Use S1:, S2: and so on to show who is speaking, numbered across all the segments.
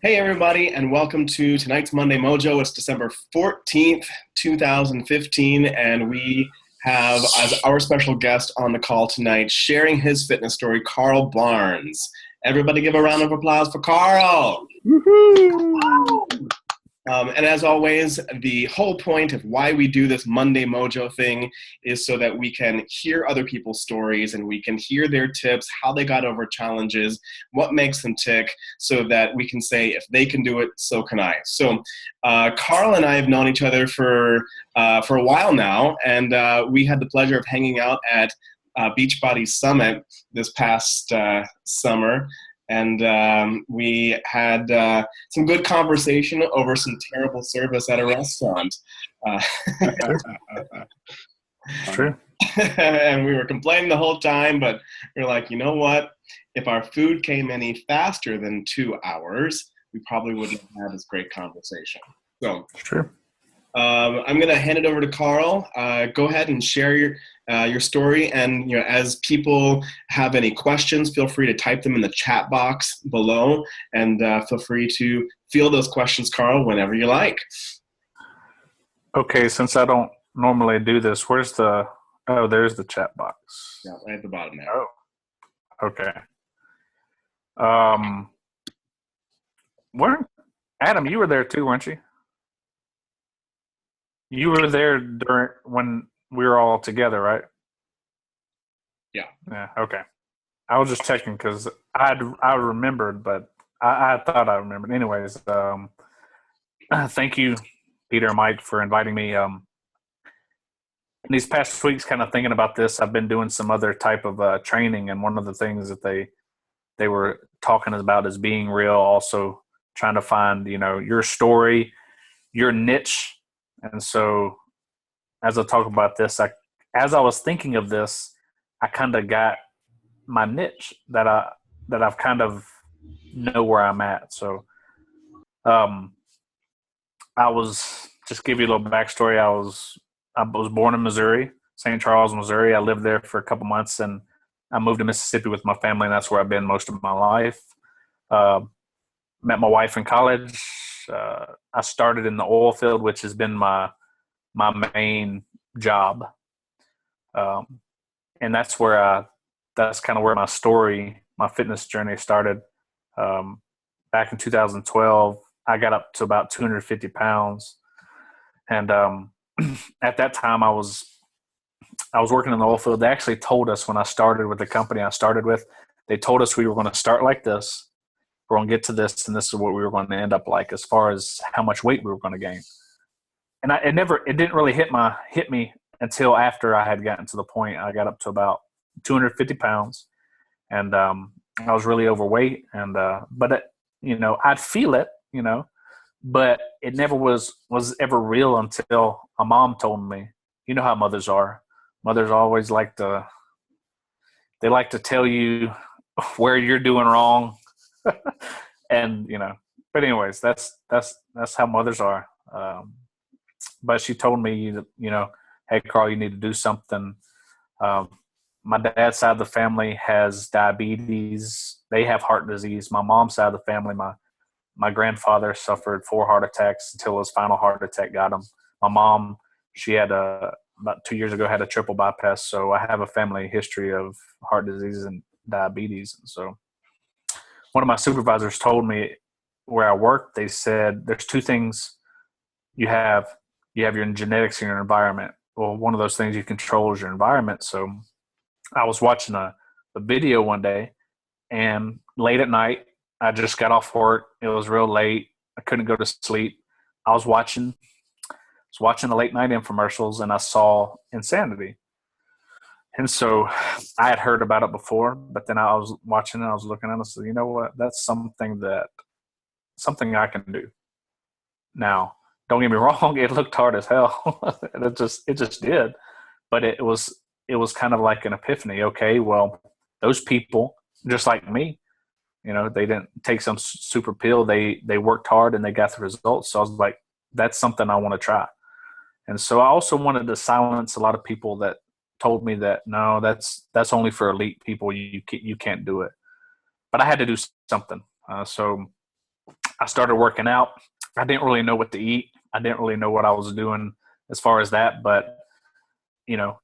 S1: Hey, everybody, and welcome to tonight's Monday Mojo. It's December 14th, 2015, and we have as our special guest on the call tonight, sharing his fitness story, Karl Barnes. Everybody give a round of applause for Karl.
S2: Woohoo!
S1: And as always, the whole point of why we do this Monday Mojo thing is so that we can hear other people's stories and we can hear their tips, how they got over challenges, what makes them tick, so that we can say, if they can do it, so can I. So Karl and I have known each other for a while now, and we had the pleasure of hanging out at Beachbody Summit this past summer. And we had some good conversation over some terrible service at a restaurant. Uh,
S2: True.
S1: and we were complaining the whole time, but we are like, you know what? If our food came any faster than 2 hours, we probably wouldn't have had this great conversation. So
S2: True.
S1: I'm going to hand it over to Karl. Go ahead and share your story, and as people have any questions, feel free to type them in the chat box below, and feel free to field those questions, Karl, whenever you like.
S2: Okay, since I don't normally do this, there's the chat box.
S1: Yeah, right at the bottom there.
S2: Oh, okay. Adam, you were there too, weren't you? You were there when we were all together, right?
S1: Yeah.
S2: Yeah. Okay. I was just checking because I remembered, but I thought I remembered. Anyways, thank you, Peter and Mike, for inviting me. In these past weeks, kind of thinking about this, I've been doing some other type of training, and one of the things that they were talking about is being real. Also, trying to find your story, your niche. And so as I talk about this, as I was thinking of this, I kind of got my niche that I've kind of know where I'm at. So I was, just give you a little backstory. I was born in Missouri, St. Charles, Missouri. I lived there for a couple months, and I moved to Mississippi with my family, and that's where I've been most of my life. Met my wife in college. I started in the oil field, which has been my main job, and that's kind of where my story, my fitness journey started. Back in 2012, I got up to about 250 pounds, and at that time, I was working in the oil field. They actually told us when I started with the company I started with, they told us we were going to start like this. We're going to get to this, and this is what we were going to end up like as far as how much weight we were going to gain. And it didn't really hit me until after I had gotten to the point I got up to about 250 pounds, and I was really overweight. And but I'd feel it, but it never was ever real until my mom told me. You know how mothers are. Mothers always like to tell you where you're doing wrong. And but anyways, that's how mothers are. But she told me, hey, Karl, you need to do something. My dad's side of the family has diabetes. They have heart disease. My mom's side of the family, my grandfather suffered 4 heart attacks until his final heart attack got him. My mom, she had about 2 years ago had a triple bypass. So I have a family history of heart disease and diabetes. And so one of my supervisors told me where I work, they said there's 2 things you have your genetics and your environment. Well, one of those things you control is your environment. So I was watching a video one day, and late at night, I just got off work. It was real late. I couldn't go to sleep. I was watching the late night infomercials, and I saw Insanity. And so I had heard about it before, but then I was watching it, I was looking at it, and I said, you know what? That's something I can do. Now, don't get me wrong, it looked hard as hell. it just did. But it was kind of like an epiphany. Okay, well, those people, just like me, they didn't take some super pill. They worked hard and they got the results. So I was like, that's something I want to try. And so I also wanted to silence a lot of people that told me that, no, that's only for elite people. You can't do it. But I had to do something. So I started working out. I didn't really know what to eat. I didn't really know what I was doing as far as that, but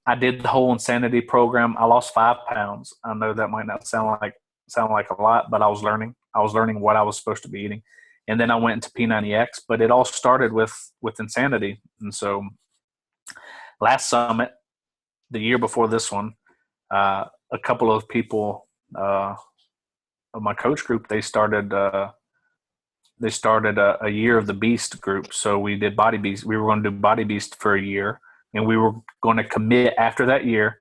S2: I did the whole insanity program. I lost 5 pounds. I know that might not sound like a lot, but I was learning. I was learning what I was supposed to be eating. And then I went into P90X, but it all started with insanity. And so last summit, the year before this one, a couple of people of my coach group, they started a year of the Beast group. So we did Body Beast. We were going to do Body Beast for a year, and we were going to commit after that year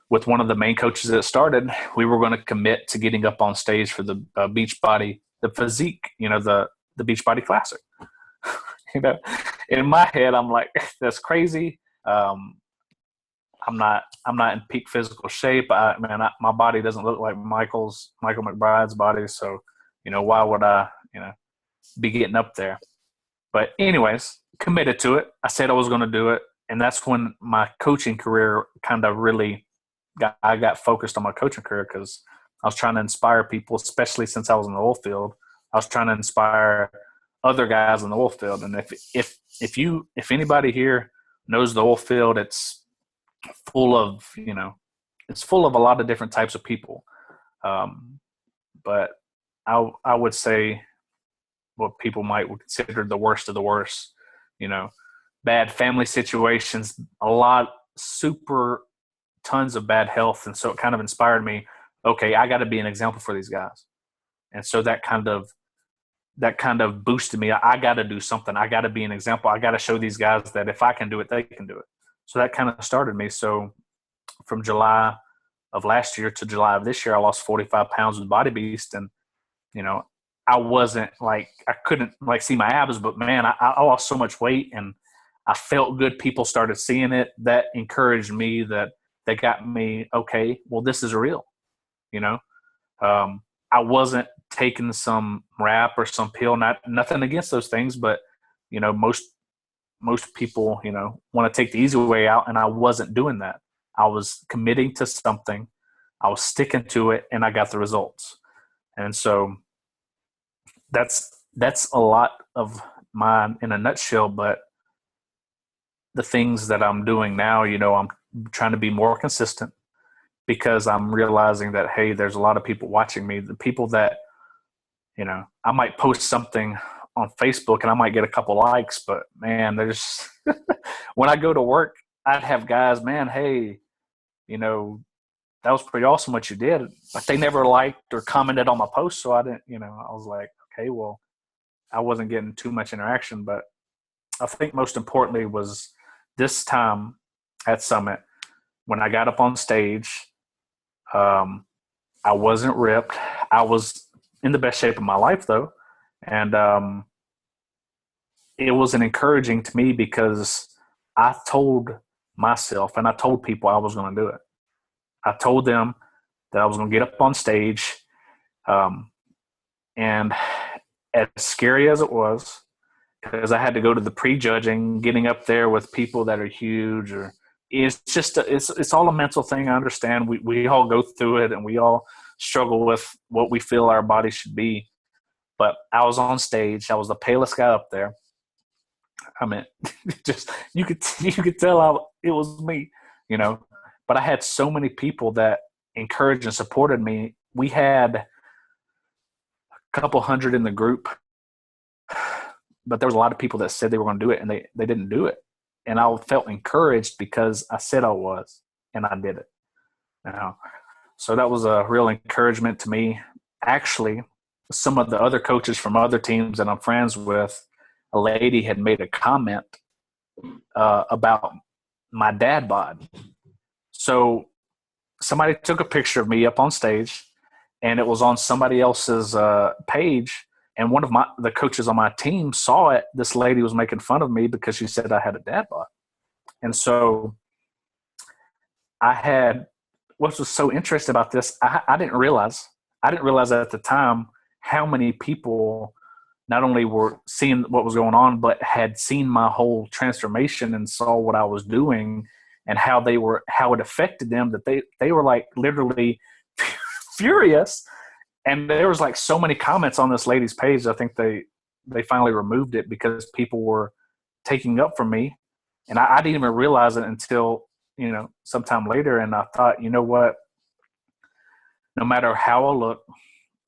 S2: with one of the main coaches that started. We were going to commit to getting up on stage for the Beachbody, the physique, the Beachbody Classic. In my head, I'm like, that's crazy. I'm not in peak physical shape. My body doesn't look like Michael McBride's body. So, why would I, be getting up there? But anyways, committed to it. I said I was going to do it. And that's when my coaching career kind of really I got focused on my coaching career, because I was trying to inspire people, especially since I was in the oil field. I was trying to inspire other guys in the oil field. And if anybody here knows the oil field, it's full of, it's full of a lot of different types of people. But I would say what people might consider the worst of the worst, bad family situations, tons of bad health. And so it kind of inspired me, okay, I got to be an example for these guys. And so that kind of boosted me. I got to do something. I got to be an example. I got to show these guys that if I can do it, they can do it. So that kind of started me. So from July of last year to July of this year, I lost 45 pounds with Body Beast. And, I wasn't I couldn't see my abs, but man, I lost so much weight and I felt good. People started seeing it. That encouraged me, that got me, okay, well, this is real. I wasn't taking some rap or some pill, nothing against those things, but, most people, want to take the easy way out. And I wasn't doing that. I was committing to something. I was sticking to it, and I got the results. And so that's a lot of mine in a nutshell. But the things that I'm doing now, I'm trying to be more consistent, because I'm realizing that, hey, there's a lot of people watching me. The people that, I might post something on Facebook and I might get a couple likes, but man, there's when I go to work, I'd have guys, man, hey, that was pretty awesome what you did. But they never liked or commented on my post. So I didn't, I was like, okay, well, I wasn't getting too much interaction. But I think most importantly was this time at Summit, when I got up on stage, I wasn't ripped. I was in the best shape of my life, though. And it was encouraging to me, because I told myself and I told people I was going to do it. I told them that I was going to get up on stage. And as scary as it was, because I had to go to the prejudging, getting up there with people that are huge, or it's just it's all a mental thing. I understand. We all go through it, and we all struggle with what we feel our body should be. But I was on stage. I was the palest guy up there. I mean, just you could tell it was me, But I had so many people that encouraged and supported me. We had a couple hundred in the group, but there was a lot of people that said they were going to do it, and they didn't do it. And I felt encouraged because I said I was, and I did it. So that was a real encouragement to me. Actually, some of the other coaches from other teams that I'm friends with, a lady had made a comment about my dad bod. So somebody took a picture of me up on stage, and it was on somebody else's page. And one of the coaches on my team saw it. This lady was making fun of me because she said I had a dad bod. And so what was so interesting about this, I didn't realize at the time how many people not only were seeing what was going on, but had seen my whole transformation and saw what I was doing and how it affected them, that they were like literally furious And there was like so many comments on this lady's page. I think they finally removed it because people were taking up for me. And I didn't even realize it until, sometime later. And I thought, you know what? No matter how I look,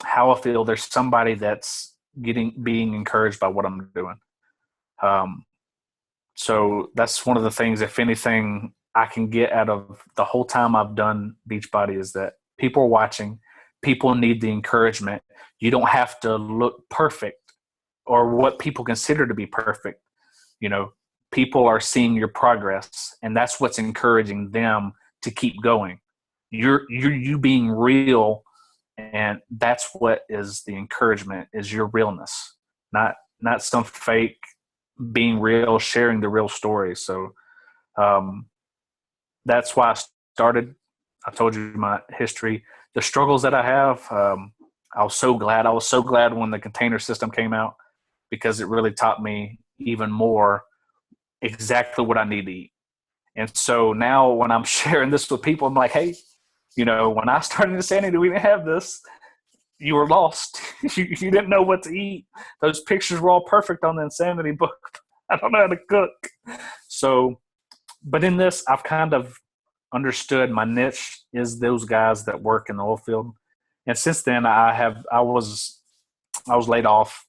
S2: how I feel, there's somebody that's being encouraged by what I'm doing. So that's one of the things, if anything, I can get out of the whole time I've done Beachbody is that people are watching. People need the encouragement. You don't have to look perfect or what people consider to be perfect. People are seeing your progress, and that's what's encouraging them to keep going. You being real, and that's what is the encouragement, is your realness, not some fake, being real, sharing the real story. So that's why I started. I told you my history, the struggles that I have. I was so glad when the container system came out, because it really taught me even more exactly what I need to eat. And so now when I'm sharing this with people, I'm like, hey, when I started Insanity, we didn't have this. You were lost. you didn't know what to eat. Those pictures were all perfect on the Insanity book. I don't know how to cook. So, but in this, I've kind of understood my niche is those guys that work in the oil field. And since then, I was laid off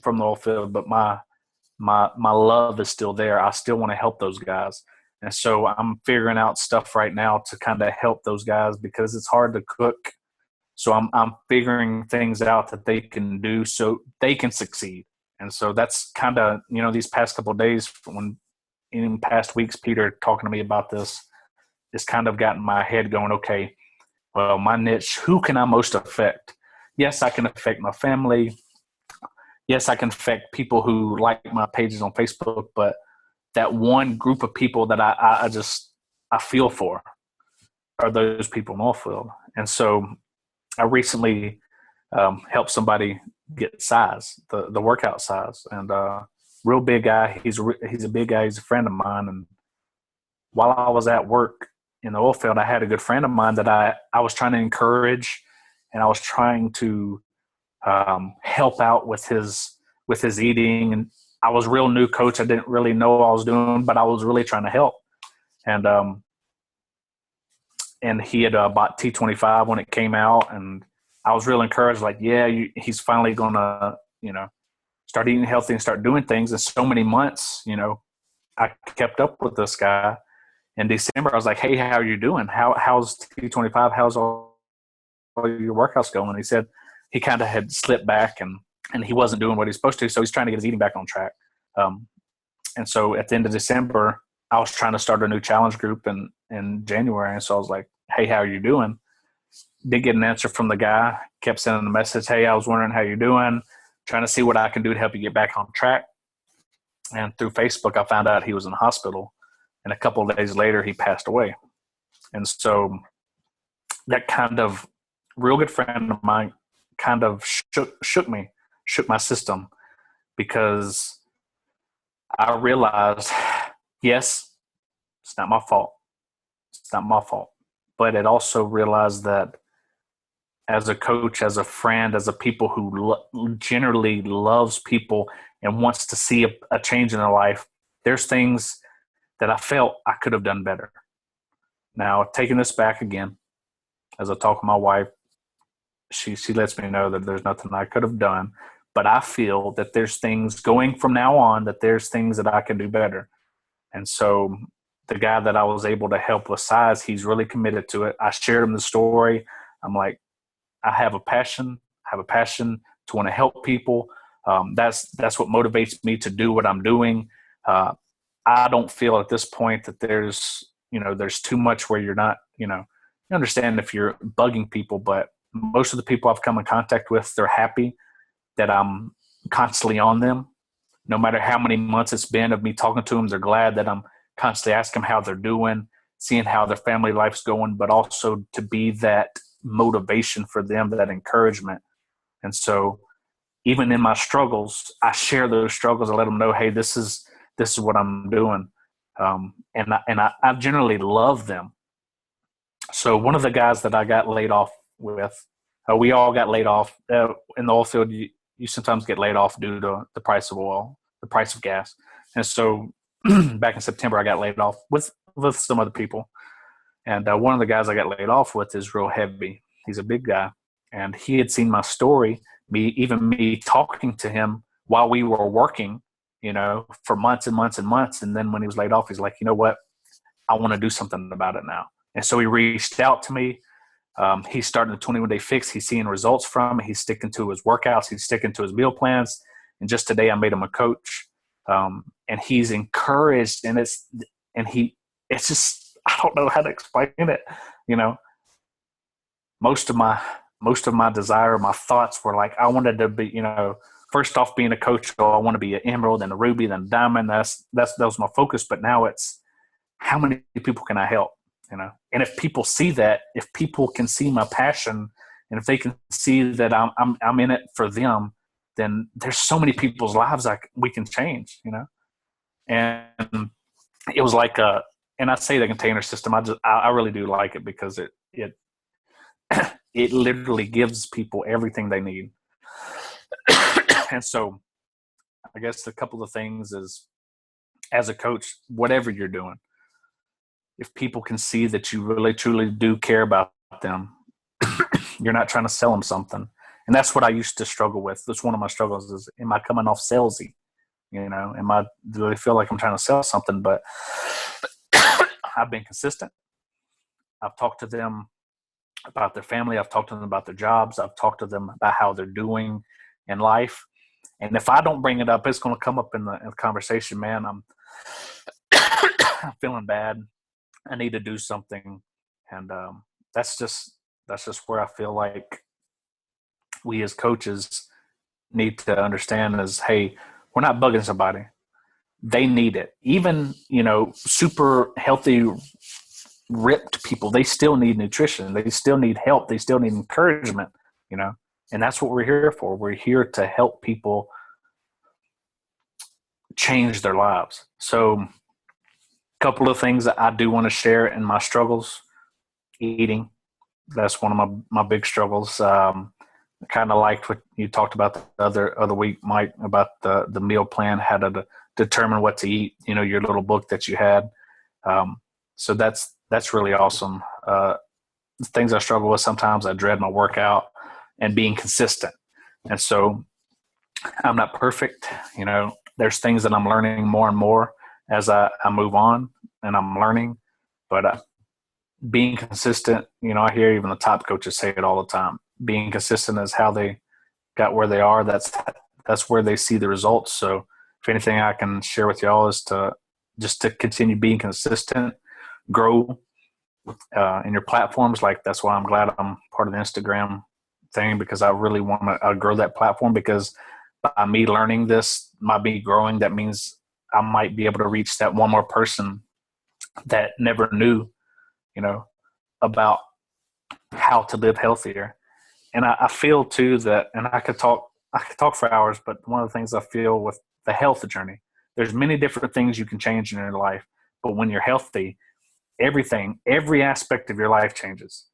S2: from the oil field, but my love is still there. I still want to help those guys. And so I'm figuring out stuff right now to kind of help those guys, because it's hard to cook. So I'm figuring things out that they can do so they can succeed. And so that's kind of, these past couple of days, when in past weeks, Peter talking to me about this, it's kind of gotten my head going, okay, well, my niche, who can I most affect? Yes, I can affect my family. Yes, I can affect people who like my pages on Facebook, but that one group of people that I feel for are those people in oil field. And so I recently helped somebody get size, the workout size, and real big guy. He's a big guy. He's a friend of mine. And while I was at work in the oil field, I had a good friend of mine that I was trying to encourage, and I was trying to help out with his eating. And I was real new coach. I didn't really know what I was doing, but I was really trying to help. And he had bought T25 when it came out, and I was real encouraged. Like, yeah, he's finally gonna, start eating healthy and start doing things. In so many months, I kept up with this guy. In December, I was like, hey, how are you doing? How's T25? How's all your workouts going? And he said he kind of had slipped back and he wasn't doing what he's supposed to. So he's trying to get his eating back on track. And so at the end of December, I was trying to start a new challenge group in January. And so I was like, hey, how are you doing? Didn't get an answer from the guy. Kept sending a message. Hey, I was wondering how you're doing. Trying to see what I can do to help you get back on track. And through Facebook, I found out he was in the hospital. And a couple of days later, he passed away. And so that kind of real good friend of mine kind of shook my system, because I realized, yes, it's not my fault. It's not my fault. But it also realized that as a coach, as a friend, as a people who generally loves people and wants to see a change in their life, there's things that I felt I could have done better. Now, taking this back again, as I talk with my wife, she lets me know that there's nothing I could have done, but I feel that there's things going from now on, that there's things that I can do better. And so the guy that I was able to help with size, he's really committed to it. I shared him the story. I'm like, I have a passion to want to help people. That's what motivates me to do what I'm doing. I don't feel at this point that there's too much where you're not, you understand if you're bugging people, but most of the people I've come in contact with, they're happy that I'm constantly on them. No matter how many months it's been of me talking to them, they're glad that I'm constantly asking them how they're doing, seeing how their family life's going, but also to be that motivation for them, that encouragement. And so even in my struggles, I share those struggles. I let them know, hey, this is what I'm doing. And I generally love them. So one of the guys that I got laid off with, We all got laid off in the oil field. You sometimes get laid off due to the price of oil, the price of gas. And so back in September, I got laid off with some other people. And one of the guys I got laid off with is real heavy. He's a big guy. And he had seen my story, me talking to him while we were working, for months and months and months. And then when he was laid off, he's like, you know what? I want to do something about it now. And so he reached out to me. He's starting the 21-day fix. He's seeing results from it. He's sticking to his workouts. He's sticking to his meal plans. And just today I made him a coach. And he's encouraged, and it's just, I don't know how to explain it. Most of my desire, my thoughts were like, I wanted to be, first off being a coach, I want to be an emerald and a ruby, then a diamond. That was my focus. But now it's, how many people can I help? And if people see that, if people can see my passion, and if they can see that I'm in it for them, then there's so many people's lives we can change, And it was like and I say the container system, I really do like it, because it literally gives people everything they need. And so I guess a couple of things is, as a coach, whatever you're doing, if people can see that you really, truly do care about them, you're not trying to sell them something. And that's what I used to struggle with. That's one of my struggles is, am I coming off salesy? Do I feel like I'm trying to sell something? But I've been consistent. I've talked to them about their family. I've talked to them about their jobs. I've talked to them about how they're doing in life. And if I don't bring it up, it's going to come up in the conversation. Man, I'm feeling bad. I need to do something. And that's just where I feel like we as coaches need to understand is, hey, we're not bugging somebody. They need it. Even, super healthy, ripped people, they still need nutrition. They still need help. They still need encouragement, and that's what we're here for. We're here to help people change their lives. So a couple of things that I do want to share in my struggles: eating. That's one of my big struggles. I kind of liked what you talked about the other week, Mike, about the meal plan, how to determine what to eat, your little book that you had. So that's really awesome. Things I struggle with, sometimes I dread my workout and being consistent. And so I'm not perfect. There's things that I'm learning more and more as I move on, and I'm learning. But being consistent, I hear even the top coaches say it all the time. Being consistent is how they got where they are. That's where they see the results. So if anything I can share with y'all is to continue being consistent, grow in your platforms. Like, that's why I'm glad I'm part of the Instagram thing, because I really want to grow that platform, because by me learning this, by me growing, that means I might be able to reach that one more person that never knew, about how to live healthier. And I feel too that, and I could talk for hours, but one of the things I feel with the health journey, there's many different things you can change in your life, but when you're healthy, every aspect of your life changes.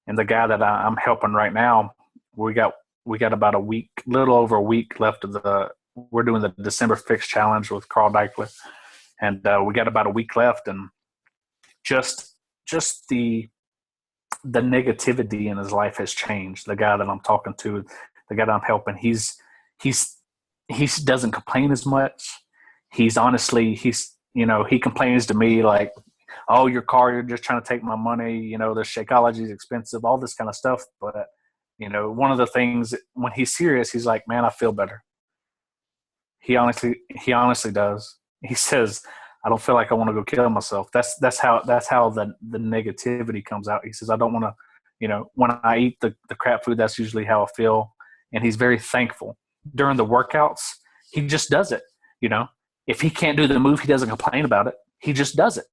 S2: And the guy that I'm helping right now, we got about a week, little over a week left we're doing the December Fix Challenge with Karl, and we got about a week left, and just the negativity in his life has changed. The guy that I'm talking to, the guy that I'm helping, he doesn't complain as much. He complains to me like, oh, your car, you're just trying to take my money. The Shakeology is expensive, all this kind of stuff. But, one of the things, when he's serious, he's like, man, I feel better. He honestly does. He says, I don't feel like I want to go kill myself. That's how the negativity comes out. He says, I don't want to, when I eat the crap food, that's usually how I feel. And he's very thankful. During the workouts, he just does it. If he can't do the move, he doesn't complain about it. He just does it.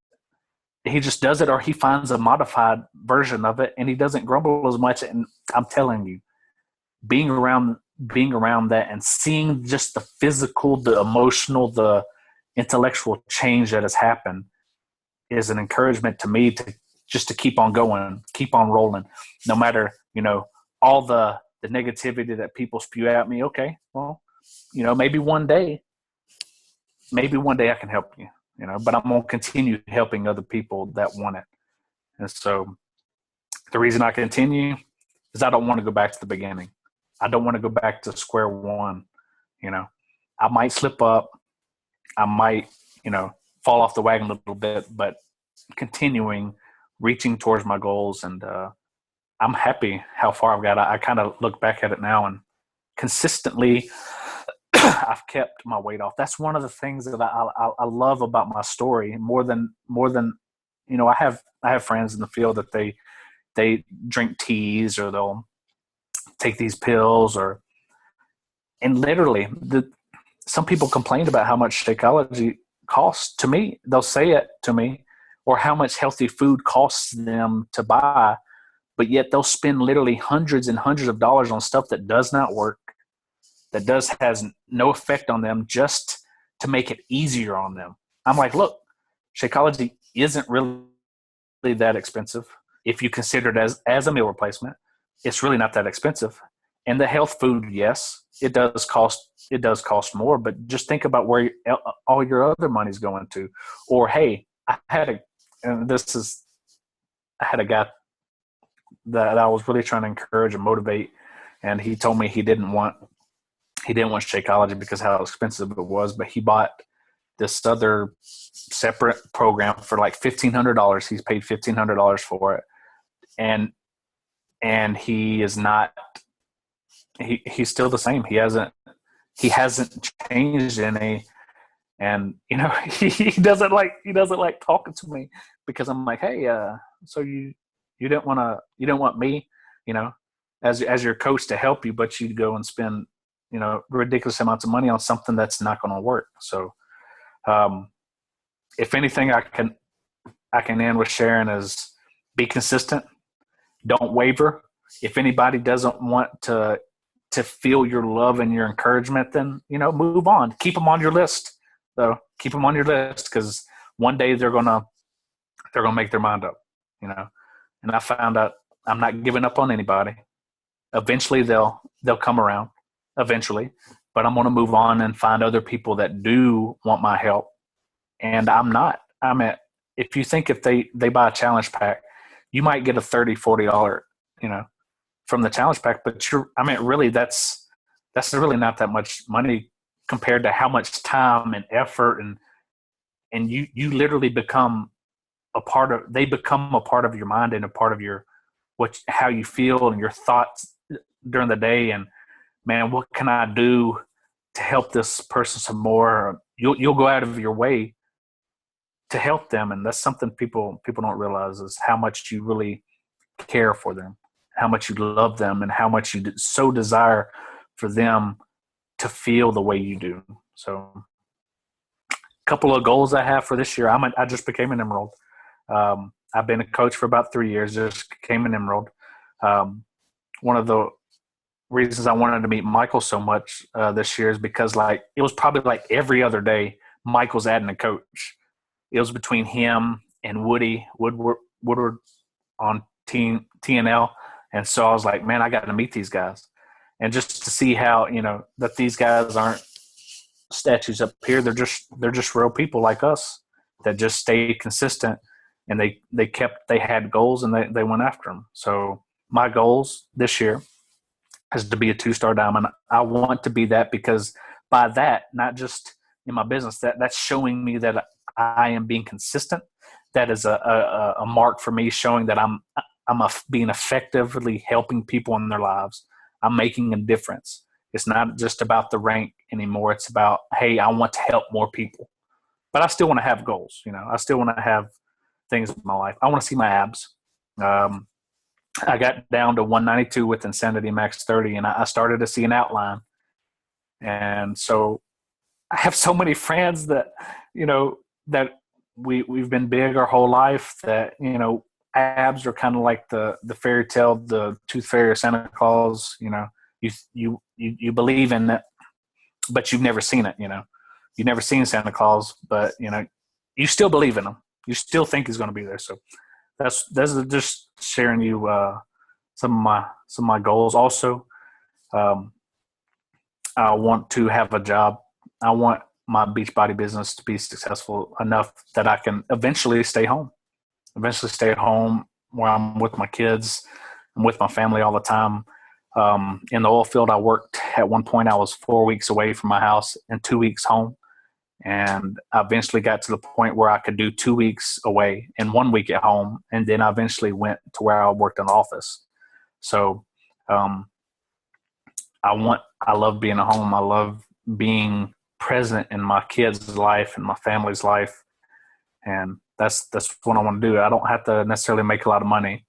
S2: He just does it, or he finds a modified version of it, and he doesn't grumble as much. And I'm telling you, being around that and seeing just the physical, the emotional, the intellectual change that has happened is an encouragement to me to keep on going, keep on rolling, no matter, all the negativity that people spew at me. Okay, well, maybe one day I can help you, but I'm going to continue helping other people that want it. And so the reason I continue is I don't want to go back to the beginning. I don't want to go back to square one. I might slip up. I might, fall off the wagon a little bit, but continuing, reaching towards my goals. And I'm happy how far I've got. I kind of look back at it now, and consistently I've kept my weight off. That's one of the things that I love about my story more than, I have friends in the field that they drink teas or they'll take these pills and literally some people complained about how much Shakeology costs to me. They'll say it to me, or how much healthy food costs them to buy, but yet they'll spend literally hundreds and hundreds of dollars on stuff that does not work, that has no effect on them, just to make it easier on them. I'm like, look, Shakeology isn't really that expensive. If you consider it as a meal replacement, it's really not that expensive. And the health food, yes, it does cost more, but just think about where all your other money's going to. Or, hey, I had a guy that I was really trying to encourage and motivate, and he told me he didn't want Shakeology because how expensive it was, but he bought this other separate program for like $1,500. He's paid $1,500 for it, and he is not. He's still the same. He hasn't changed any, and he doesn't like talking to me because I'm like, hey, so you didn't want me, as your coach to help you, but you'd go and spend ridiculous amounts of money on something that's not going to work. So, if anything, I can end with sharing is be consistent, don't waver. If anybody doesn't want to feel your love and your encouragement, then, move on. Keep them on your list, though. Keep them on your list, because one day they're going to make their mind up, And I found out I'm not giving up on anybody. Eventually they'll come around eventually, but I'm going to move on and find other people that do want my help. And I'm not. If you think if they buy a challenge pack, you might get a $30, $40, from the challenge pack, but really that's really not that much money compared to how much time and effort and you literally become they become a part of your mind and a part of how you feel and your thoughts during the day. And man, what can I do to help this person some more? You'll go out of your way to help them. And that's something people don't realize, is how much you really care for them, how much you love them, and how much you so desire for them to feel the way you do. So a couple of goals I have for this year. I just became an Emerald. I've been a coach for about 3 years, just became an Emerald. One of the reasons I wanted to meet Michael so much this year is because it was probably like every other day Michael's adding a coach. It was between him and Woodward on TNL. And so I was like, man, I got to meet these guys. And just to see how, that these guys aren't statues up here. They're just real people like us that just stayed consistent, and they had goals and they went after them. So my goals this year is to be a 2-star diamond. I want to be that, because by that, not just in my business, that's showing me that I am being consistent. That is a mark for me, showing that I'm being effectively helping people in their lives. I'm making a difference. It's not just about the rank anymore. It's about, hey, I want to help more people. But I still want to have goals. I still want to have things in my life. I want to see my abs. I got down to 192 with Insanity Max 30, and I started to see an outline. And so I have so many friends that, that we've been big our whole life, that, abs are kind of like the fairy tale, the tooth fairy or Santa Claus. You believe in it, but you've never seen it. You've never seen Santa Claus, but you still believe in him. You still think he's going to be there. So that's just sharing you some of my goals. Also, I want to have a job. I want my Beachbody business to be successful enough that I can eventually stay home. Eventually stay at home where I'm with my kids. I'm with my family all the time. In the oil field, I worked at one point. I was 4 weeks away from my house and 2 weeks home. And I eventually got to the point where I could do 2 weeks away and 1 week at home. And then I eventually went to where I worked in the office. So I love being at home. I love being present in my kids' life and my family's life. And that's what I want to do. I don't have to necessarily make a lot of money,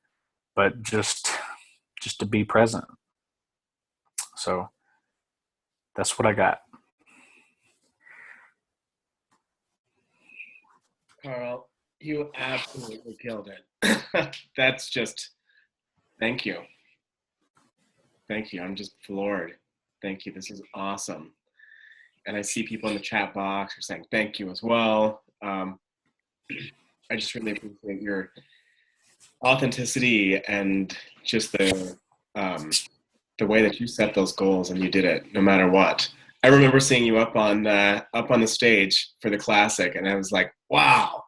S2: but just to be present. So that's what I got.
S1: Karl, you absolutely killed it. That's just, thank you. Thank you. I'm just floored. Thank you. This is awesome. And I see people in the chat box who are saying thank you as well. I just really appreciate your authenticity and just the way that you set those goals and you did it no matter what. I remember seeing you up on the stage for the classic, and I was like, wow,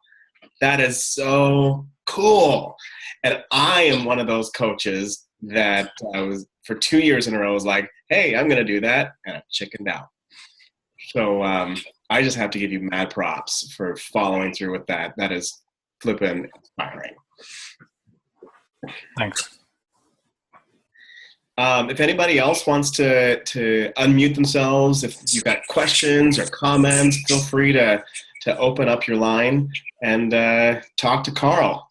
S1: that is so cool. And I am one of those coaches that I was for 2 years in a row was like, hey, I'm going to do that, and I chickened out. So I just have to give you mad props for following through with that. That is flippin' inspiring.
S2: Thanks.
S1: If anybody else wants to unmute themselves, if you've got questions or comments, feel free to open up your line and talk to Karl.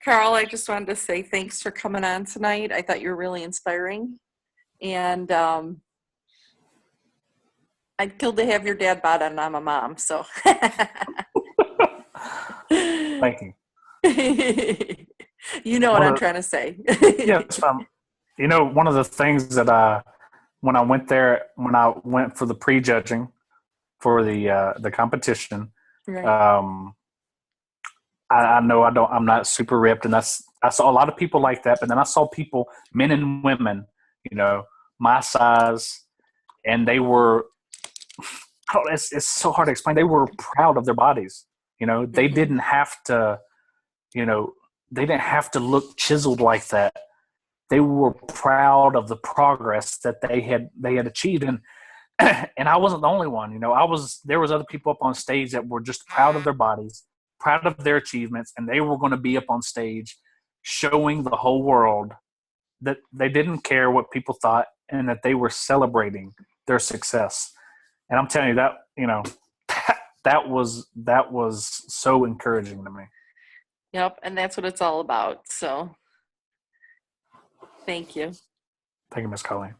S3: Karl, I just wanted to say thanks for coming on tonight. I thought you were really inspiring. And I'd kill to have your dad bod and I'm a mom, so.
S2: Thank you.
S3: You know what I'm trying to say.
S2: Yes. You know, one of the things that when I went for the pre-judging for the competition,
S3: Right.
S2: I know I'm not super ripped, and I saw a lot of people like that, but then I saw people, men and women, you know, my size, and they were, it's so hard to explain. They were proud of their bodies. You know, they didn't have to, they didn't have to look chiseled like that. They were proud of the progress that they had achieved. And I wasn't the only one, there was other people up on stage that were just proud of their bodies, proud of their achievements, and they were going to be up on stage showing the whole world that they didn't care what people thought and that they were celebrating their success. And I'm telling you that, that was so encouraging to me.
S3: Yep, and that's what it's all about. So thank you.
S2: Thank you, Miss Colleen.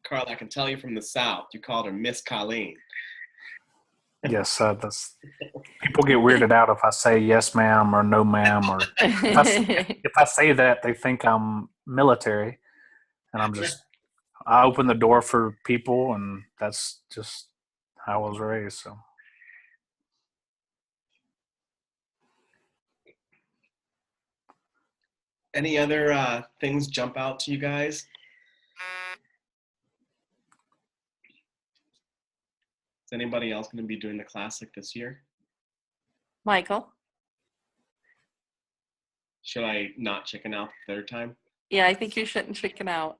S1: Karl, I can tell you from the South, you called her Miss Colleen.
S2: Yes, people get weirded out if I say yes, ma'am, or no, ma'am, or if I say that, they think I'm military, and I open the door for people, and that's just how I was raised. So,
S1: any other things jump out to you guys? Is anybody else going to be doing the classic this year?
S3: Michael?
S1: Should I not chicken out the third time?
S3: Yeah, I think you shouldn't chicken out.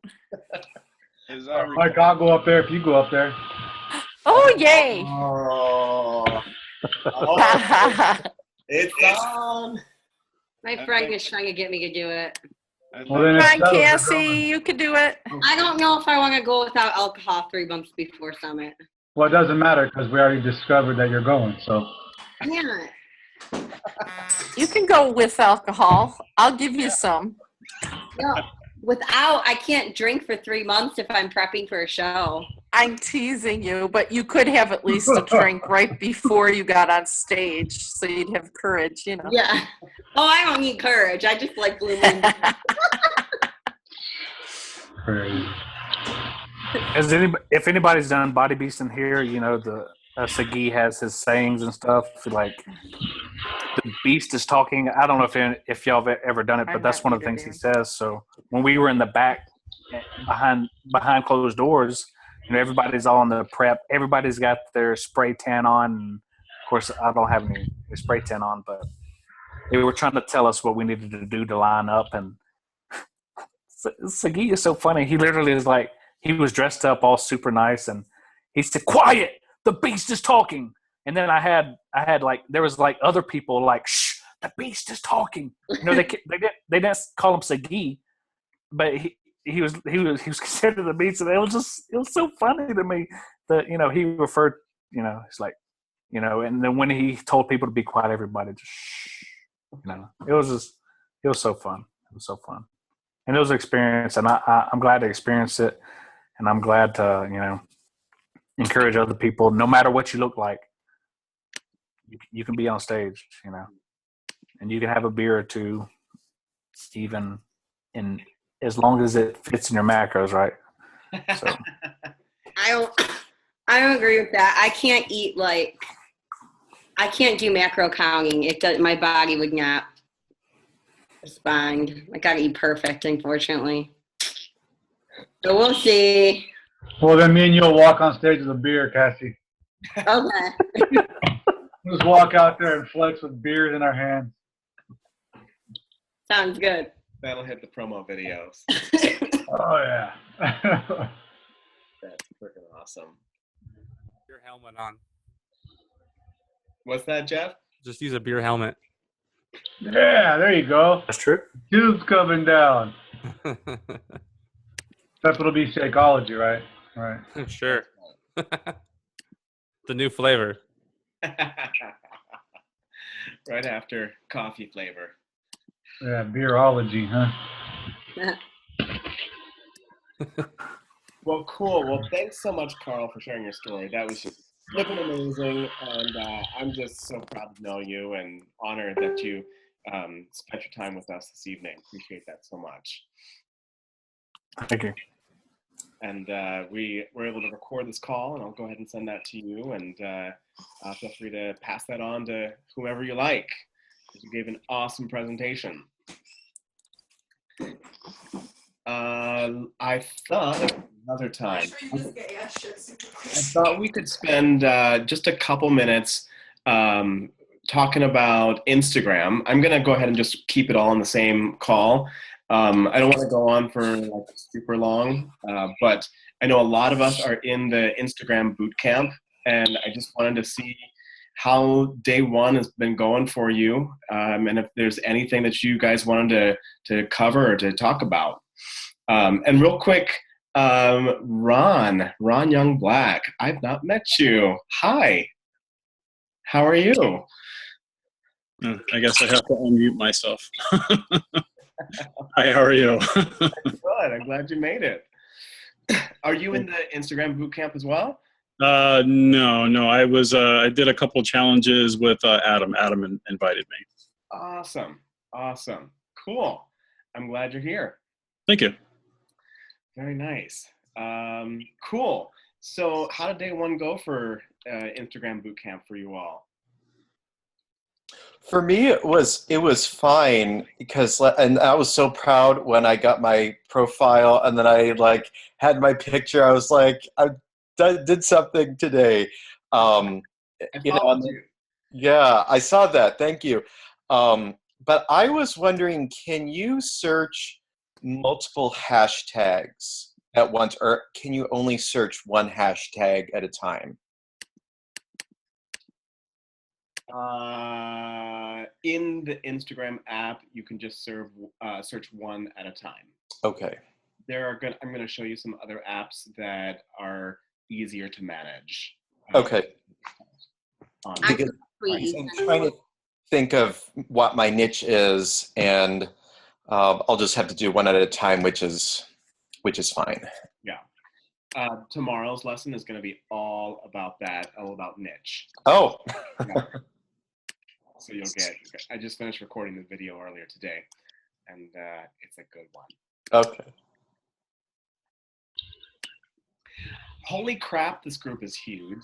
S4: Mike, I'll go up there if you go up there.
S3: Oh, yay!
S1: Oh, it's on.
S5: My friend is trying to get me to do it.
S4: Well, then
S3: Come on, Cassie, you can do it.
S5: I don't know if I want to go without alcohol 3 months before Summit.
S4: Well, it doesn't matter because we already discovered that you're going. So.
S5: Yeah.
S3: You can go with alcohol. I'll give you some.
S5: No, I can't drink for 3 months if I'm prepping for a show.
S3: I'm teasing you, but you could have at least a drink right before you got on stage, so you'd have courage,
S5: Yeah. Oh, I don't need courage. I just like Blue Moon.
S4: Crazy.
S2: if anybody's done Body Beast in here, Sagi has his sayings and stuff. Like the beast is talking. I don't know if y'all have ever done it, but that's one of the things he says. So when we were in the back behind closed doors, everybody's all in the prep. Everybody's got their spray tan on. And of course, I don't have any spray tan on, but they were trying to tell us what we needed to do to line up. And Sagi is so funny. He literally is like, he was dressed up all super nice, and he said, "Quiet! The beast is talking." And then I had like, there was like other people like, "Shh, the beast is talking." They didn't call him Sagi, but he was considered the beast, and it was so funny to me that he referred, it's like, and then when he told people to be quiet, everybody just shh, it was so fun. It was so fun. And it was an experience, and I'm glad to experience it, and I'm glad to, encourage other people, no matter what you look like, you can be on stage, and you can have a beer or two, even as long as it fits in your macros, right? So.
S5: I don't agree with that. I can't do macro counting. My body would not respond. I gotta eat perfect, unfortunately. So we'll see.
S4: Well, then me and you'll walk on stage with a beer, Cassie.
S5: Okay.
S4: Let's walk out there and flex with beers in our hands.
S5: Sounds good.
S1: That'll hit the promo videos.
S4: Oh, yeah.
S1: That's freaking awesome.
S6: Beer helmet on.
S1: What's that, Jeff?
S6: Just use a beer helmet.
S4: Yeah, there you go.
S2: That's true.
S4: Tube's coming down. That's what'll be Shakeology, right? Right.
S6: Sure. The new flavor.
S1: Right after coffee flavor.
S4: Yeah, beerology, huh?
S1: Well, cool. Well, thanks so much, Karl, for sharing your story. That was just flipping amazing, and I'm just so proud to know you and honored that you spent your time with us this evening. Appreciate that so much.
S2: Thank you.
S1: And we were able to record this call, and I'll go ahead and send that to you, and feel free to pass that on to whomever you like. You gave an awesome presentation. I thought another time. I thought we could spend just a couple minutes talking about Instagram. I'm going to go ahead and just keep it all in the same call. I don't want to go on for like super long, but I know a lot of us are in the Instagram boot camp, and I just wanted to see how day one has been going for you, and if there's anything that you guys wanted to cover or to talk about. And real quick, Ron Young Black, I've not met you. Hi, how are you?
S7: I guess I have to unmute myself. Hi, how are you?
S1: Good, I'm glad you made it. Are you in the Instagram boot camp as well?
S7: No, I did a couple challenges with Adam. Adam invited me.
S1: Awesome, cool. I'm glad you're here.
S7: Thank you.
S1: Very nice. Cool. So how did day one go for Instagram boot camp for you all?
S8: For me, it was fine because, and I was so proud when I got my profile and then I like had my picture. I was like, I did something today. Yeah, I saw that. Thank you. But I was wondering, can you search multiple hashtags at once, or can you only search one hashtag at a time?
S1: In the Instagram app, you can just search one at a time.
S8: Okay.
S1: I'm going to show you some other apps that are easier to manage.
S8: Okay. Because I'm trying to think of what my niche is, and I'll just have to do one at a time, which is fine.
S1: Yeah. Tomorrow's lesson is going to be all about that, all about niche.
S8: Oh.
S1: Yeah. So I just finished recording the video earlier today, and it's a good one.
S8: Okay.
S1: Holy crap, this group is huge.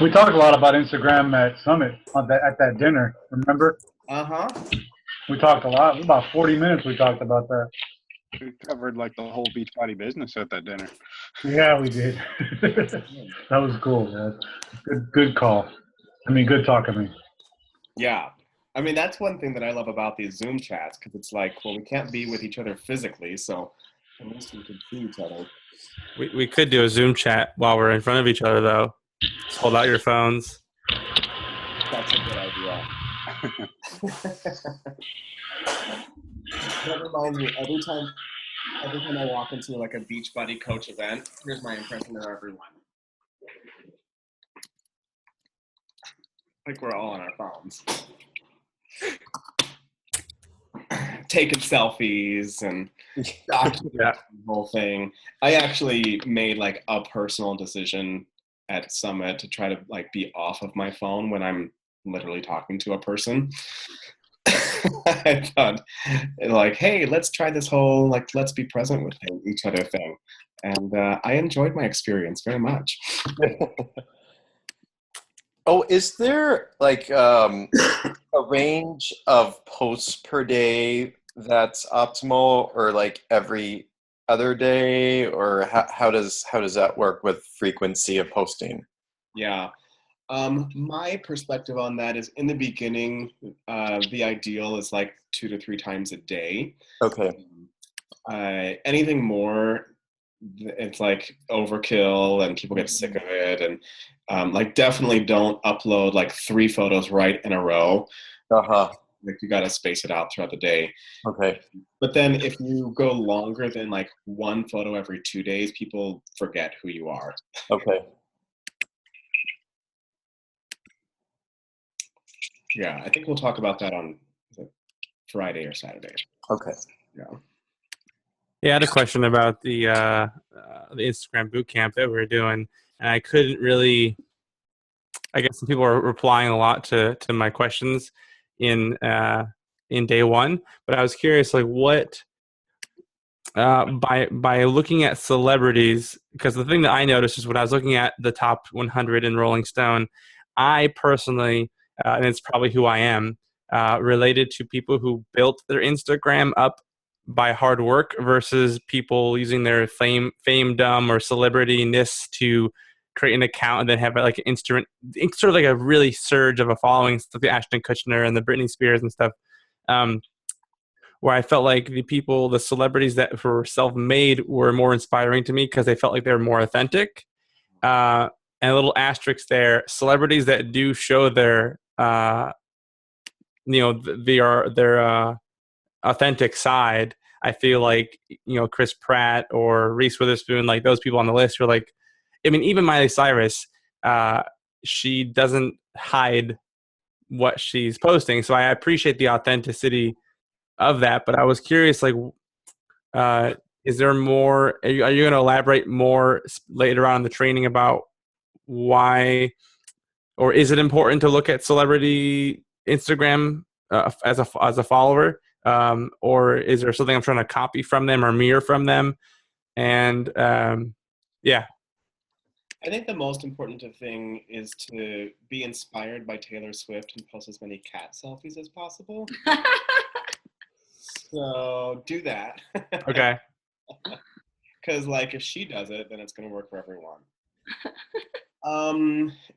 S4: We talked a lot about Instagram at Summit at that dinner. Remember?
S1: Uh-huh.
S4: We talked a lot. About 40 minutes. We talked about that.
S9: We covered like the whole Beachbody business at that dinner.
S4: Yeah, we did. That was cool, man. Good call. I mean, good talking to me.
S1: Yeah. I mean, that's one thing that I love about these Zoom chats, because it's like, well, we can't be with each other physically, so at least we can see each other.
S6: We could do a Zoom chat while we're in front of each other, though. Just hold out your phones.
S1: That's a good idea. That reminds me, every time I walk into like a Beachbody coach event, here's my impression of everyone. Like we're all on our phones. Taking selfies and documenting the whole thing. I actually made like a personal decision at Summit to try to like be off of my phone when I'm literally talking to a person. I thought like, hey, let's try this whole like let's be present with each other thing. And I enjoyed my experience very much.
S8: Oh, is there like a range of posts per day that's optimal, or like every other day, or how does that work with frequency of posting?
S1: Yeah. My perspective on that is in the beginning, the ideal is like 2 to 3 times a day.
S8: Okay.
S1: Anything more, it's like overkill and people get sick of it. And like definitely don't upload like 3 photos right in a row.
S8: Uh-huh.
S1: Like you got to space it out throughout the day.
S8: Okay.
S1: But then if you go longer than like 1 photo every 2 days, people forget who you are.
S8: Okay.
S1: Yeah, I think we'll talk about that on Friday or Saturday.
S8: Okay.
S1: Yeah.
S6: Yeah, I had a question about the Instagram boot camp that we were doing, and I couldn't really. I guess some people are replying a lot to my questions in day one, but I was curious, like, what by looking at celebrities, because the thing that I noticed is when I was looking at the top 100 in Rolling Stone, I personally, and it's probably who I am, related to people who built their Instagram up by hard work versus people using their famedom or celebrityness to create an account and then have like an sort of like a really surge of a following, like the Ashton Kutcher and the Britney Spears and stuff. Where I felt like the celebrities that were self-made were more inspiring to me because they felt like they were more authentic. And a little asterisk there, celebrities that do show their, their authentic side. I feel like, Chris Pratt or Reese Witherspoon, like those people on the list were like, I mean, even Miley Cyrus, she doesn't hide what she's posting. So I appreciate the authenticity of that, but I was curious, like, is there more? Are you going to elaborate more later on in the training about why, or is it important to look at celebrity Instagram as a follower, or is there something I'm trying to copy from them or mirror from them? And yeah.
S1: I think the most important thing is to be inspired by Taylor Swift and post as many cat selfies as possible. So do that.
S6: Okay.
S1: Because like if she does it, then it's going to work for everyone.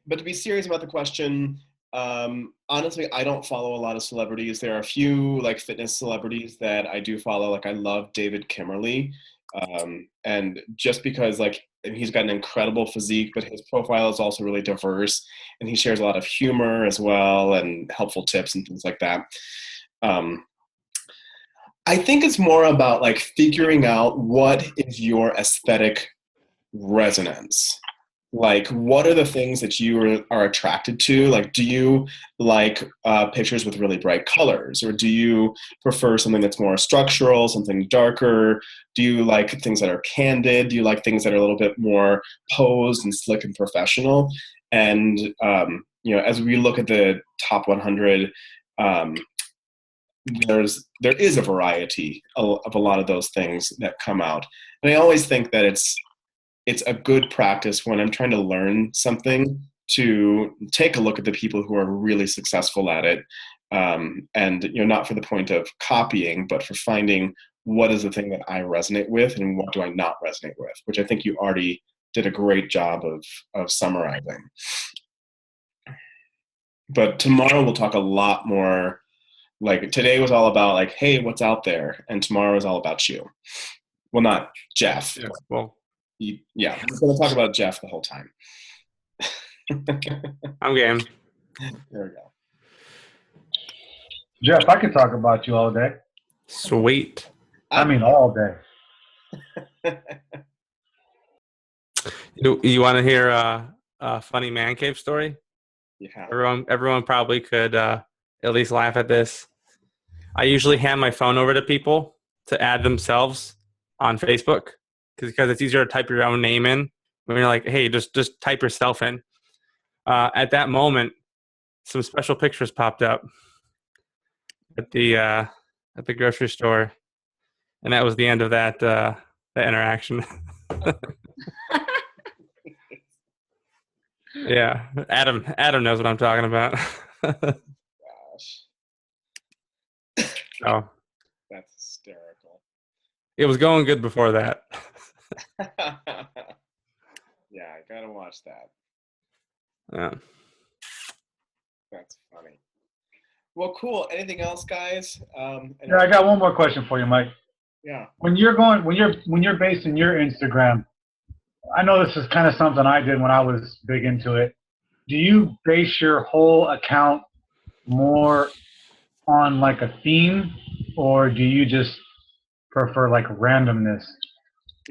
S1: But to be serious about the question, honestly, I don't follow a lot of celebrities. There are a few like fitness celebrities that I do follow. Like I love David Kimmerly. And just because like he's got an incredible physique, but his profile is also really diverse and he shares a lot of humor as well and helpful tips and things like that. I think it's more about like figuring out what is your aesthetic resonance. Like, what are the things that you are attracted to? Like, do you like pictures with really bright colors? Or do you prefer something that's more structural, something darker? Do you like things that are candid? Do you like things that are a little bit more posed and slick and professional? And, as we look at the top 100, there is a variety of a lot of those things that come out. And I always think that it's it's a good practice when I'm trying to learn something to take a look at the people who are really successful at it. And, not for the point of copying, but for finding what is the thing that I resonate with and what do I not resonate with, which I think you already did a great job of summarizing. But tomorrow we'll talk a lot more. Like today was all about like, hey, what's out there? And tomorrow is all about you. Well, not Jeff.
S6: Yeah, well,
S1: Yeah, we're going to talk about Jeff the whole time.
S6: I'm game.
S1: There we go.
S4: Jeff, I could talk about you all day.
S6: Sweet.
S4: I mean, all day.
S6: You want to hear a funny man cave story?
S1: Yeah.
S6: Everyone probably could at least laugh at this. I usually hand my phone over to people to add themselves on Facebook because it's easier to type your own name in when you're like, hey, just type yourself in. At that moment, some special pictures popped up at the grocery store, and that was the end of that interaction. Yeah, Adam knows what I'm talking about.
S1: Gosh.
S6: Oh,
S1: That's hysterical.
S6: it was going good before that.
S1: Yeah, I gotta watch that.
S6: Yeah.
S1: That's funny. Well, cool. Anything else, guys?
S4: Yeah, I got one more question for you, Mike.
S1: Yeah.
S4: When you're basing your Instagram, I know this is kind of something I did when I was big into it. Do you base your whole account more on like a theme, or do you just prefer like randomness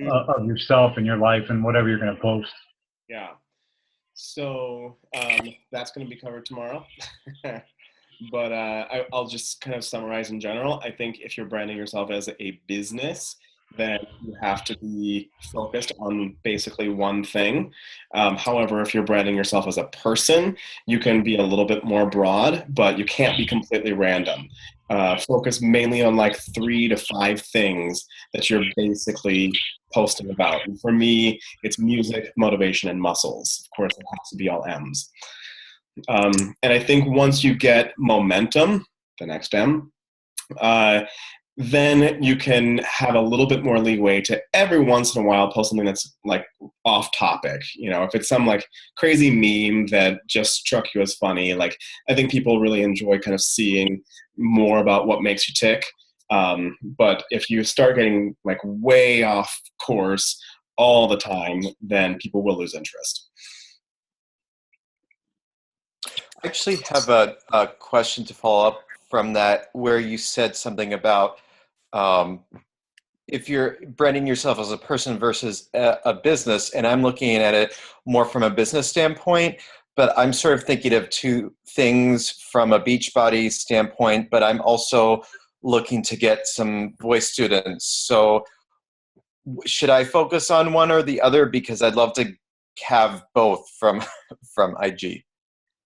S4: of yourself and your life and whatever you're going to post?
S1: Yeah. So that's going to be covered tomorrow. But I'll just kind of summarize in general. I think if you're branding yourself as a business, then you have to be focused on basically one thing. However, if you're branding yourself as a person, you can be a little bit more broad, but you can't be completely random. Focus mainly on like 3 to 5 things that you're basically posting about. And for me, it's music, motivation, and muscles. Of course, it has to be all M's. And I think once you get momentum, the next M, then you can have a little bit more leeway to every once in a while post something that's like off topic. If it's some like crazy meme that just struck you as funny, like I think people really enjoy kind of seeing more about what makes you tick. But if you start getting like way off course all the time, then people will lose interest.
S8: I actually have a question to follow up from that, where you said something about if you're branding yourself as a person versus a business, and I'm looking at it more from a business standpoint, but I'm sort of thinking of two things from a Beachbody standpoint, but I'm also looking to get some voice students. So should I focus on one or the other? Because I'd love to have both from IG.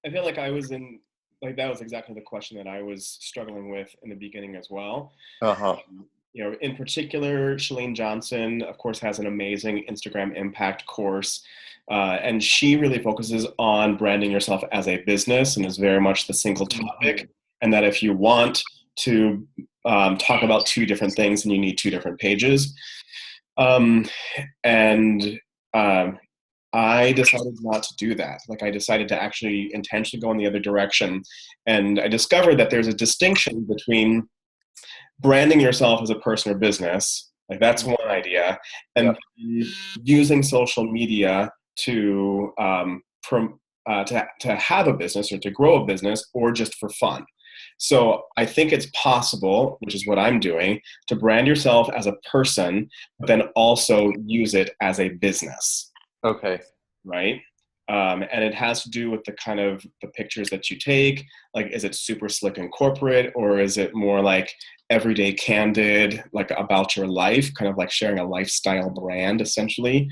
S1: I feel like I was that was exactly the question that I was struggling with in the beginning as well.
S8: Uh-huh.
S1: In particular, Shalene Johnson, of course, has an amazing Instagram impact course. And she really focuses on branding yourself as a business and is very much the single topic. And that if you want to talk about 2 different things, then you need 2 different pages. I decided not to do that. Like I decided to actually intentionally go in the other direction. And I discovered that there's a distinction between branding yourself as a person or business, like that's one idea, and using social media to have a business or to grow a business or just for fun. So I think it's possible, which is what I'm doing, to brand yourself as a person, but then also use it as a business.
S8: Okay.
S1: Right? And it has to do with the kind of the pictures that you take. Like, is it super slick and corporate, or is it more like everyday candid, like about your life, kind of like sharing a lifestyle brand, essentially,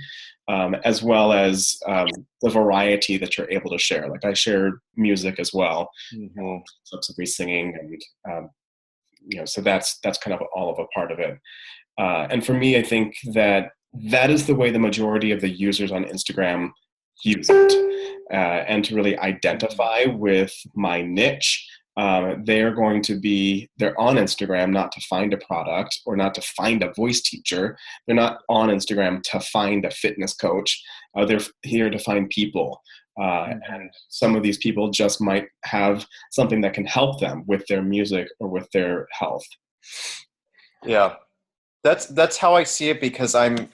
S1: as well as the variety that you're able to share. Like I share music as well, clips of me singing, and so that's kind of all of a part of it. And for me, I think that that is the way the majority of the users on Instagram use it. And to really identify with my niche, they're on Instagram not to find a product or not to find a voice teacher. They're not on Instagram to find a fitness coach. They're here to find people. And some of these people just might have something that can help them with their music or with their health.
S8: Yeah, that's how I see it, because I'm,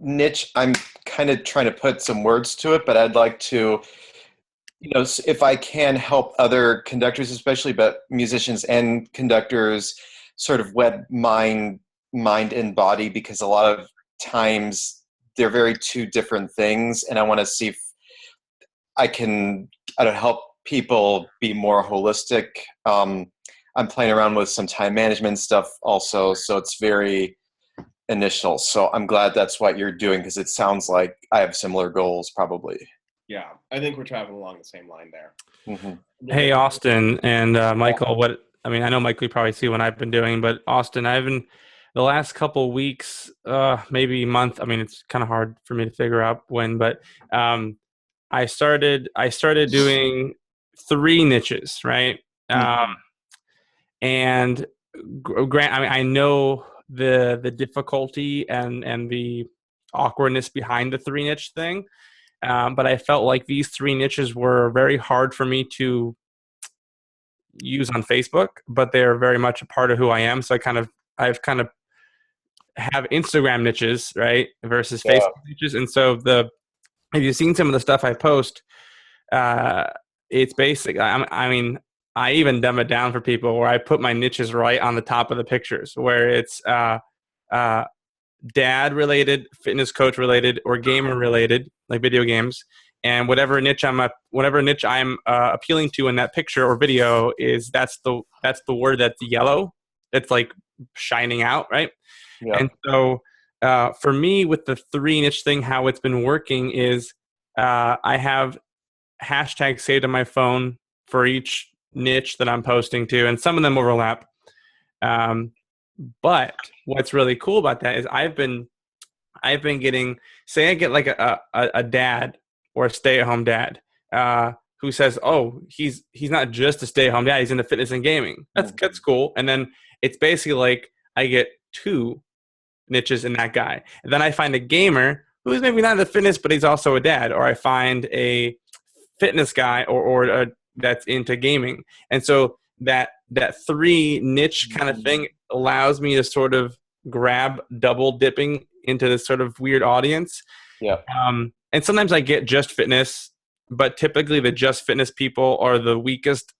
S8: niche. I'm kind of trying to put some words to it, but I'd like to, if I can help other conductors, especially, but musicians and conductors, sort of web mind and body, because a lot of times they're very two different things, and I want to see if I can help people be more holistic. I'm playing around with some time management stuff also, so it's very initial. So I'm glad that's what you're doing, because it sounds like I have similar goals probably.
S1: Yeah, I think we're traveling along the same line there.
S8: Mm-hmm.
S6: Hey, Austin and Michael, I know Michael, you probably see what I've been doing, but Austin, I've been the last couple weeks, maybe month. I mean, it's kind of hard for me to figure out when, but I started doing 3 niches, right? And I know the difficulty and the awkwardness behind the 3 niche thing. But I felt like these 3 niches were very hard for me to use on Facebook, but they're very much a part of who I am. So I've kind of have Instagram niches, right, versus Facebook niches. And so have you seen some of the stuff I post? It's basic. I even dumb it down for people where I put my niches right on the top of the pictures, where it's dad related, fitness coach related, or gamer related, like video games, and whatever niche I'm appealing to in that picture or video that's the word that's yellow. It's like shining out, right?
S8: Yeah.
S6: And so for me, with the 3 niche thing, how it's been working is I have hashtags saved on my phone for each niche that I'm posting to, and some of them overlap. But what's really cool about that is I've been getting, say I get like a dad or a stay-at-home dad who says, oh, he's not just a stay-at-home dad, he's into fitness and gaming. That's cool. And then it's basically like I get 2 niches in that guy. And then I find a gamer who's maybe not into fitness, but he's also a dad, or I find a fitness guy or that's into gaming. And so that 3 niche kind of thing allows me to sort of grab double dipping into this sort of weird audience.
S8: Yeah.
S6: And sometimes I get just fitness, but typically the just fitness people are the weakest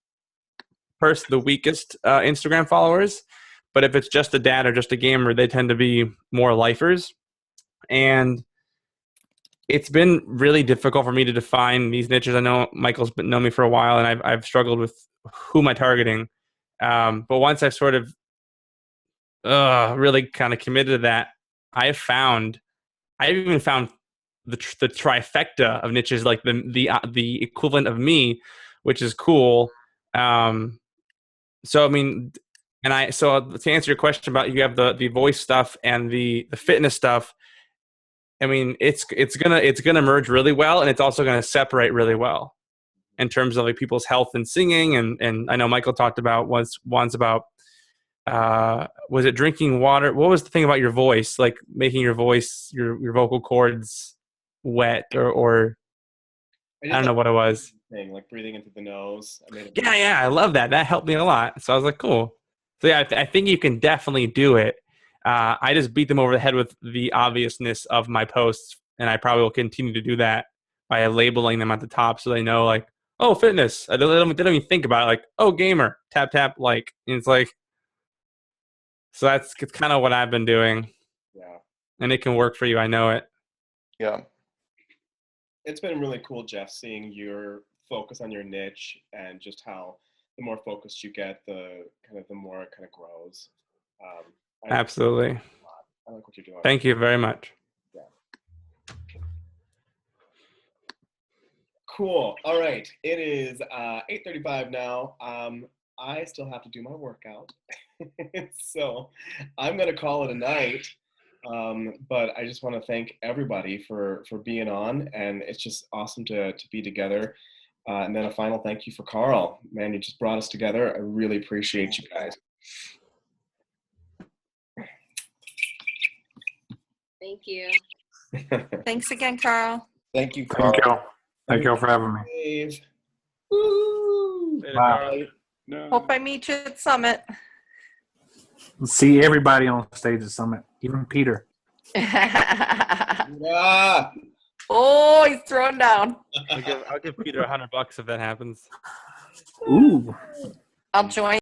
S6: Instagram followers. But if it's just a dad or just a gamer, they tend to be more lifers. And it's been really difficult for me to define these niches. I know Michael's been known me for a while, and I've struggled with who am I targeting. But once I've sort of really kind of committed to that, I've even found the trifecta of niches, like the equivalent of me, which is cool. So I mean, so to answer your question about, you have the voice stuff and the fitness stuff. I mean, it's gonna merge really well, and it's also gonna separate really well in terms of like people's health and singing. And I know Michael talked about once about was it drinking water? What was the thing about your voice, like making your voice, your vocal cords wet, or I don't know what it was.
S1: Thing, like breathing into the nose.
S6: Yeah, I love that. That helped me a lot. So I was like, cool. So yeah, I think you can definitely do it. I just beat them over the head with the obviousness of my posts, and I probably will continue to do that by labeling them at the top so they know, like, oh, fitness. They don't even think about it, like, oh, gamer, tap, like. And it's like, so that's kind of what I've been doing.
S1: Yeah.
S6: And it can work for you. I know it.
S8: Yeah.
S1: It's been really cool, Jeff, seeing your focus on your niche, and just how the more focused you get, the more it kind of grows.
S6: Absolutely.
S1: I like what you're doing.
S6: Thank you very much.
S1: Yeah. Cool. All right. It is 8:35 now. I still have to do my workout. So I'm going to call it a night. But I just want to thank everybody for being on, and it's just awesome to be together. And then a final thank you for Karl. Man, you just brought us together. I really appreciate you guys.
S5: Thank you.
S3: Thanks again, Karl.
S8: Thank you, Karl.
S2: Thank you. Thank you all for having me.
S1: Dave.
S8: Woo!
S2: Bye.
S9: No.
S3: Hope I meet you at Summit.
S2: See everybody on stage at Summit, even Peter.
S1: Ah!
S3: Oh, he's throwing down.
S6: I'll give Peter $100 if that happens.
S2: Ooh.
S3: I'll join.